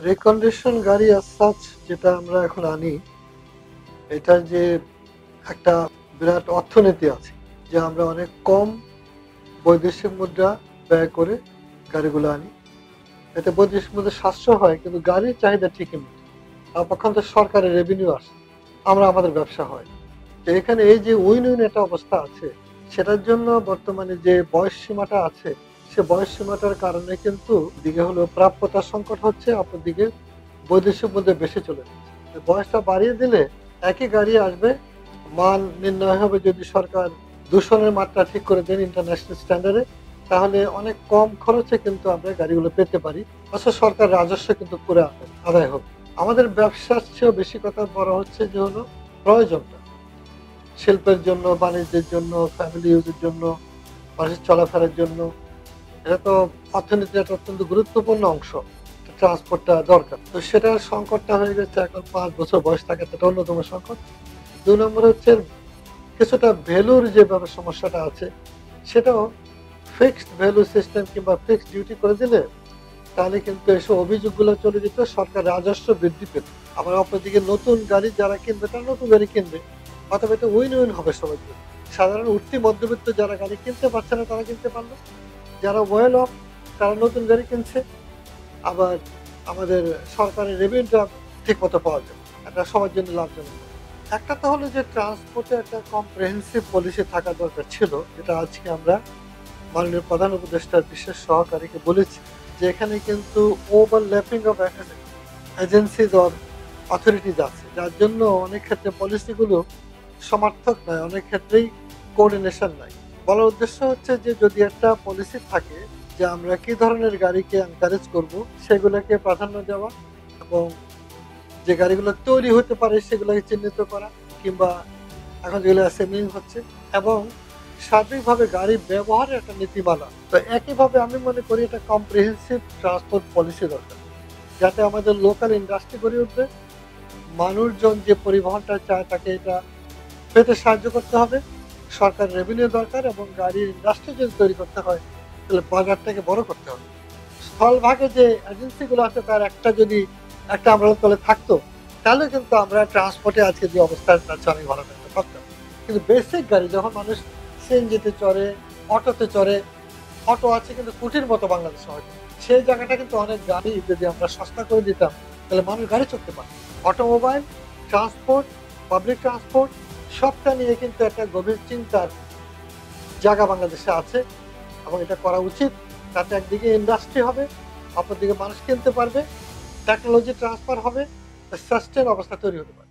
Recondition গাড়ি as such যেটা আমরা এখন আনি, এটার যে একটা বিরাট অর্থনীতি আছে। যে আমরা অনেক কম বৈদেশিক মুদ্রা ব্যয় করে গাড়িগুলো আনি। এতে বৈদেশিক মুদ্রা সাশ্রয় হয় কিন্তু গাড়ির চাহিদা ঠিকই মেটে। তার পক্ষান্তরে সরকারের রেভিনিউ আসে। আমাদের ব্যবসা হয়। তো এখানে এই যে উইন-উইন একটা অবস্থা আছে, সেটার জন্য বর্তমানে যে বয়স সীমাটা আছে, সে বয়স সীমাটার কারণে কিন্তু দিকে হলো প্রাপ্যতার সংকট হচ্ছে, অপরদিকে বৈদেশিক মুদ্রা বেশি চলে যাচ্ছে। তো বয়সটা বাড়িয়ে দিলে একই গাড়ি আসবে, মান নির্ণয় হবে যদি সরকার দূষণের মাত্রা ঠিক করে দেন ইন্টারন্যাশনাল স্ট্যান্ডার্ডে, তাহলে অনেক কম খরচে কিন্তু আমরা গাড়িগুলো পেতে পারি। অথচ সরকার রাজস্ব কিন্তু পুরো আদায় হবে। আমাদের ব্যবসার চেয়েও বেশি কথা বড় হচ্ছে যে হলো প্রয়োজনটা। শিল্পের জন্য, বাণিজ্যের জন্য, ফ্যামিলি ইউজের জন্য, মানুষের চলাফেরার জন্য। এটা তো অর্থনীতির একটা অত্যন্ত গুরুত্বপূর্ণ অংশ। ট্রান্সপোর্টটা দরকার। তো সেটার সংকটটা হয়ে গেছে এখন ৫ বছর বয়স থাকে, এটা অন্যতম সংকট। ২ নম্বর হচ্ছে কিছুটা ভ্যালুর যে সমস্যাটা আছে, সেটাও ফিক্সড ভ্যালু সিস্টেম কিংবা ফিক্সড ডিউটি করে দিলে তাহলে কিন্তু এসব অভিযোগগুলো চলে যেত, সরকার রাজস্ব বৃদ্ধি পেত। আবার অপরদিকে নতুন গাড়ি যারা কিনবে তারা নতুন গাড়ি কিনবে, অথবা এটা উইন-উইন হবে সবার জন্য। সাধারণ উঠতি মধ্যবিত্ত যারা গাড়ি কিনতে পারছে না তারা কিনতে পারলো, যারা ওয়েল অফ তারা নতুন গাড়ি কিনছে, আবার আমাদের সরকারের রেভিনিউটা ঠিক মতো পাওয়া যাবে। এটা সবার জন্য লাভজনক। একটা তো হলো যে ট্রান্সপোর্টে একটা কম্প্রিহেন্সিভ পলিসি থাকা দরকার ছিল, যেটা আজকে আমরা মাননীয় প্রধান উপদেষ্টার বিশেষ সহকারীকে বলেছি যে এখানে কিন্তু overlapping of agencies or authorities আছে, যার জন্য অনেক ক্ষেত্রে পলিসিগুলো সমার্থক নয়, অনেক ক্ষেত্রেই কোঅর্ডিনেশন নাই। বলার উদ্দেশ্য হচ্ছে যে যদি একটা পলিসি থাকে যে আমরা কি ধরনের গাড়িকে এনকারেজ করব, সেগুলোকে প্রাধান্য দেওয়া এবং যে গাড়িগুলো তৈরি হতে পারে সেগুলোকে চিহ্নিত করা, কিংবা এখন যেগুলো অ্যাসেম্বলিং হচ্ছে, এবং সার্বিকভাবে গাড়ি ব্যবহারের একটা নীতিমালা। তো একইভাবে আমি মনে করি এটা কম্প্রিহেন্সিভ ট্রান্সপোর্ট পলিসি দরকার, যাতে আমাদের লোকাল ইন্ডাস্ট্রি গড়ে উঠবে। মানুষজন যে পরিবহনটা চায় তাকে এটা পেতে সাহায্য করতে হবে। সরকার রেভিনিউ দরকার এবং গাড়ির ইন্ডাস্ট্রি যদি তৈরি করতে হয় তাহলে বাজারটাকে বড় করতে হবে। স্থলভাগে যে এজেন্সিগুলো আছে তার একটা আমরার তলে থাকতো, তাহলে কিন্তু আমরা ট্রান্সপোর্টে আজকে যে অবস্থা তার চেয়ে অনেক ভালো থাকতে পারতাম। কিন্তু বেসিক গাড়ি যখন মানুষ সিএনজিতে চড়ে, অটোতে চড়ে, অটো আছে কিন্তু কুটির মতো বাংলাদেশে হয়তো, সেই জায়গাটা কিন্তু অনেক গাড়ি যদি আমরা সস্তা করে দিতাম তাহলে মানুষ গাড়ি চড়তে পারে। অটোমোবাইল, ট্রান্সপোর্ট, পাবলিক ট্রান্সপোর্ট সবটা নিয়ে কিন্তু একটা গভীর চিন্তার জায়গা বাংলাদেশে আছে এবং এটা করা উচিত। তাতে একদিকে ইন্ডাস্ট্রি হবে, অপরদিকে মানুষ কিনতে পারবে, টেকনোলজি ট্রান্সফার হবে, সাস্টেন অবস্থা তৈরি হতে পারে।